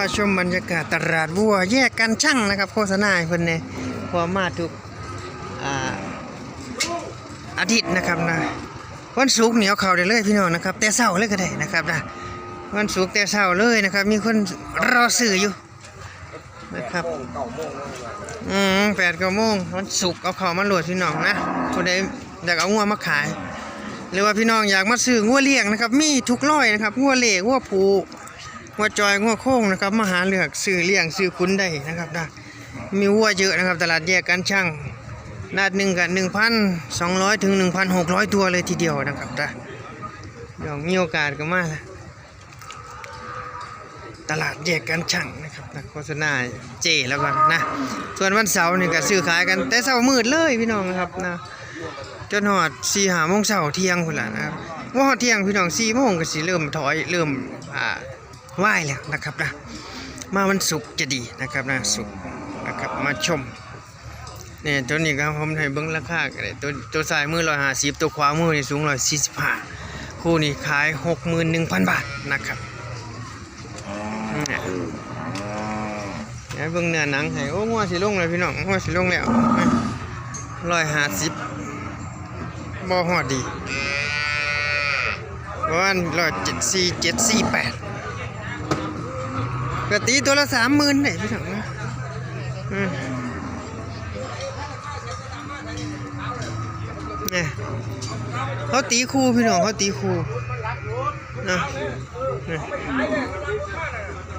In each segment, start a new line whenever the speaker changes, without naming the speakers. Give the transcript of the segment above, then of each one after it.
าชมบรรยากาศตลาดวัวแยกกันช่างนะครับโฆษณาเพิ่นเนี่ยพอมาทุกอาทิตย์นะครับนะวันศุกร์เหนียวเข่าได้เลยพี่น้องนะครับแต่เช้าเลยก็ได้นะครับนะวันศุกร์แต่เช้าเลยนะครับมีคนรอซื้ออยู่นะครับ8-9 โมงวันศุกร์เอาเข่ามาโหลดพี่น้องนะคนใดอยากเอางัวมาขายหรือว่าพี่น้องอยากมาซื้องัวเลี้ยงนะครับมีทุกร้อยนะครับงัวเล่งัวผูงัวจอยงัวโค้งนะครับมาหาเลือกซื้อเลี้ยงซื้อคุ้นได้นะครับนะมีวัวเยอะนะครับตลาดแยกกันช่างนาดหนึ่งกับ1,200 ถึง 1,600 ตัวเลยทีเดียวนะครับนะเดี๋ยวมีโอกาสก็มาตลาดแยกกันช่างนะครับนะโฆษณาเจแล้วกันนะส่วนวันเสาร์นี่ก็ซื้อขายกันแต่เช้ามืดเลยพี่น้องนะครับนะจนหอด4-5 โมงเช้าเที่ยงพุ่นล่ะนะครับว่าหอดเที่ยงพี่น้อง4 โมงก็สิเริ่มถอยเริ่มไหว้แล้วนะครับนะมาวันศุกร์จะดีนะครับนะศุกร์นะครับมาชมเนี่ยตัวนี้ครับผมให้เบิ่งราคากันเลยตัวซ้ายมือ150ตัวขวามือนี่สูง145คู่นี้ขาย 61,000 บาทนะครับเนี่ยเบิ่งเนื้อหนังให้โอ้งัวสิลงเลยพี่น้องงัวสิลงแล้ว150บ่ฮอดดีประมาณ174-748ก็ตีตัวละ 30,000ได้พี่น้องนะเนี่ยเขาตีคู่พี่น้องเขาตีคู่นะ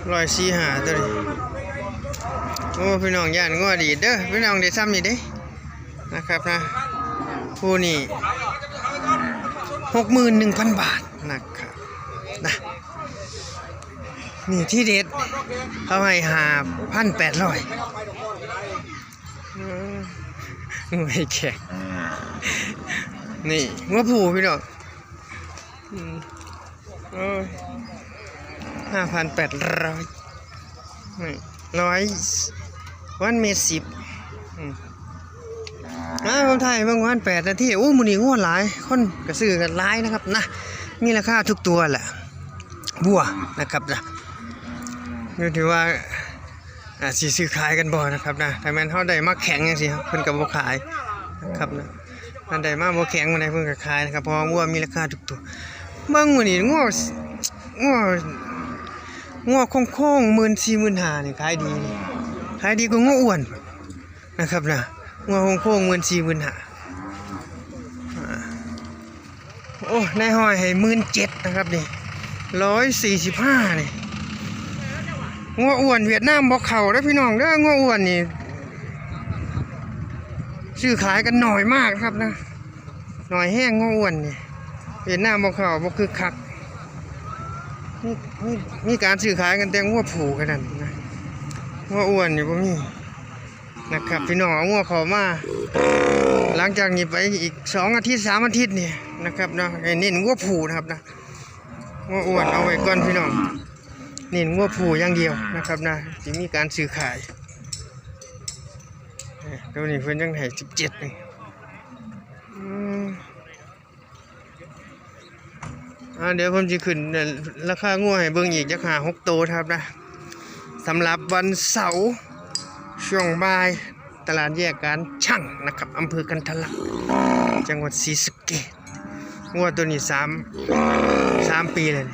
145ตัวนี้โอ้พี่น้องย่านงัวดีเด้อพี่น้องได้ซ้ำนี่เด้นะครับนะคู่นี้ 61,000 บาทนะครับนะนี่ที่เด็ดเขาให้5,800ไม่แข็งนี่งัวผูพี่น้อง5,800100 ผมถ่ายบางวัน8 นาทีโอ้มื้อนี้งัวหลายคนก็ซื้อกันหลายนะครับนะมีราคาทุกตัวแหละบัวนะครับนะอยู่ที่ว่าสิซื้อขายกันบ่นะครับนะถ้าแม่นเฮาได้มาแข็งจังซี่ครับเพิ่นก็บ่ขายนะครับนะอันใดมาบ่แข็งมันได้เพิ่นก็ขายนะครับเพราะว่าวัวมีราคาทุกตัวเบิ่งมื้อนี้งัวโค้งๆ 14,500 นี่ขายดีกว่างัวอ้วนนะครับนะงัวโค้งๆ 14,500โอ้นายห้อยให้ 17,000 นะครับนี่145นี่งัวอ้วนเวียดนามบ่เข้าเด้อพี่น้องเด้องัวอ้วนนี่ซื้อขายกันน้อยมากครับนะน้อยแห้งงัวอ้วนนี่เวียดนามบ่เข้าบ่คึกคักมีการซื้อขายกันแต่งัวผูกันนั่นนะงัวอ้วนนี่บ่มีนะครับพี่น้องเอางัวเข้ามาหลังจากนี้ไปอีก2 อาทิตย์ 3 อาทิตย์นี่นะครับนะให้เน้นงัวผูนะครับนะงัวอ้วนเอาไว้ก่อนพี่น้องนี่งัวผูอย่างเดียวนะครับนะที่มีการซื้อขายตัวนี้เพิ่นยังให้17นี่เดี๋ยวผมจะขึ้นราคางัวให้เบิ่งอีกจัก5-6 ตัวครับนะสำหรับวันเสาร์ช่วงบ่ายตลาดแยกการช่างนะครับอำเภอกันทะลักจังหวัดศรีสะเกษงัวตัวนี้3 ปีเลย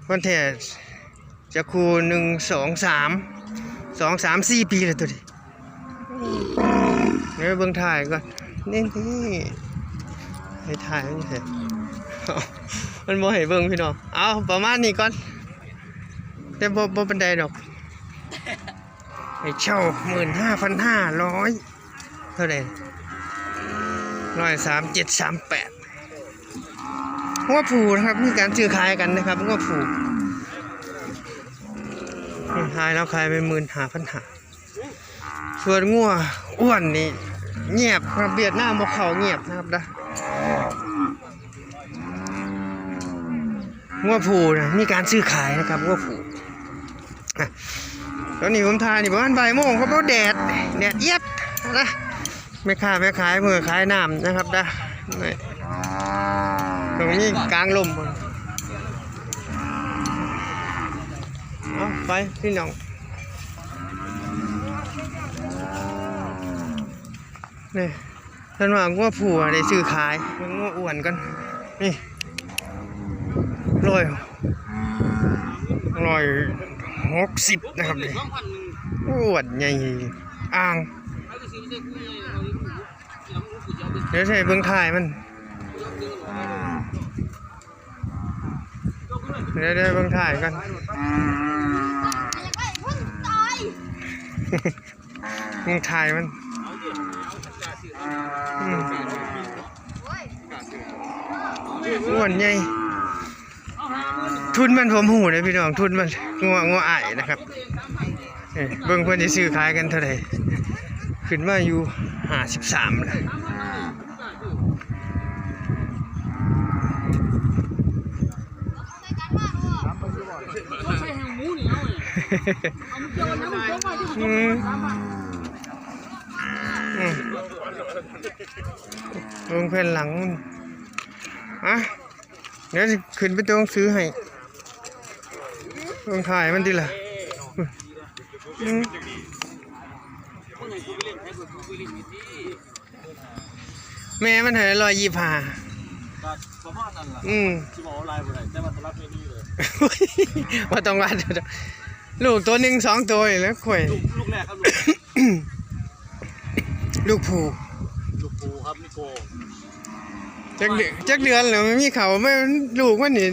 วันแท้จะคู2-3-4 ปีเลยตัวนี้เดี๋ยวเบิ่งถ่ายก่อนนี่ให้ถ่ายนี่เถอะมันบ่ให้เบิ่งพี่น้องเอาประมาณนี้ก่อนแต่บ่เป็นใดดอกให้เช่า 15,500 เท่าไหร่137-38งัวผูนะครับมีการซื้อขายกันนะครับงัวผูขายแล้วขายไป 15,500 ส่วนงัวอ้วนนี่เงียบครับเวียดนามบ่เข้าเงียบนะครับนะงัวผูนะมีการซื้อขายนะครับงัวผูตอนนี้ผมทายนี่ประมาณบ่ายโมงเพราะแดดเอียดนะไม่ขายมือขายน้ำนะครับนะตรงนี้กลางลม เอาไปพี่น้องนี่ท่านว่างัวผัวได้ซื้อขายงัวอ้วนกันนี่160นะครับนี่อ้วนใหญ่อ่างเดี๋ยวใส่เบิ่งถ่ายมันเดี๋ยวเบิ่งถ่ายกันมึงถ่ายมันอ้วนใหญ่ทุนมันผมหูเลยพี่น้องทุนมันงัวอ้ายนะครับเบิ่งเพิ่นสิซื้อขายกันเท่าไหร่ขึ้นมาอยู่53แล้วลงเพื่อนหลังอ่ะเดี๋ยวขึ้นไปตรงซื้อให้ลงถ่ายมันดีล่ะแม่มันเท่าไหร่125
ประมาณนั้นล่ะที่บอกว่าลายบ่ได้แต่มันรับเมนูเลย
ว่าต้องวัดลูกตัวหนึ่ง2ตัวแล้วข่อย
ลูกแรกครับ
ลูกผู
ครับนิโก้
จักเดือนแล้วมันมีเขาไม่ลูกมันนี่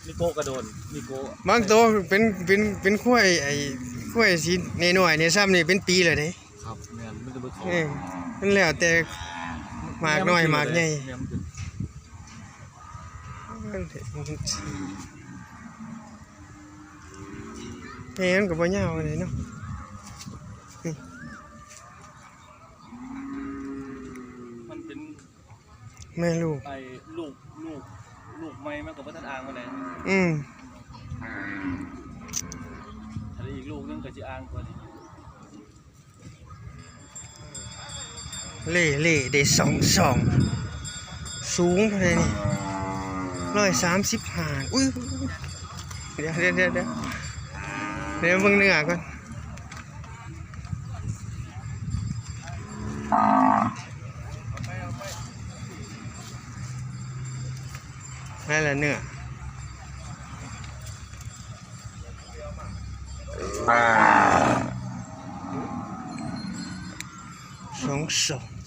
นิโก้กระโดนนิโก้
บางตัวเป็นข้วยไอ้ข้วยสีน้อยๆเนี่ยซ้ำนี่เป็นปีเลยเด้
ครับแม่นมันจะบ่เขา
มันแล้วแต่หมากน้อยหมากใหญ่แม่มันก็บ่ยาวเลยเนาะ
มันเป็น
แม่ลูก
ไอ้ลูกไม้มันก็บ่ทันอ่างมาได้ถ้าอีกลูกนึงก็สิอ่างกว่านี้
เล่ได้2สูงเท่าไหร่นี่135อุ้ยเดี๋ยวเบิ่งเนื้อก่อนนั่นแหละเนื้อ2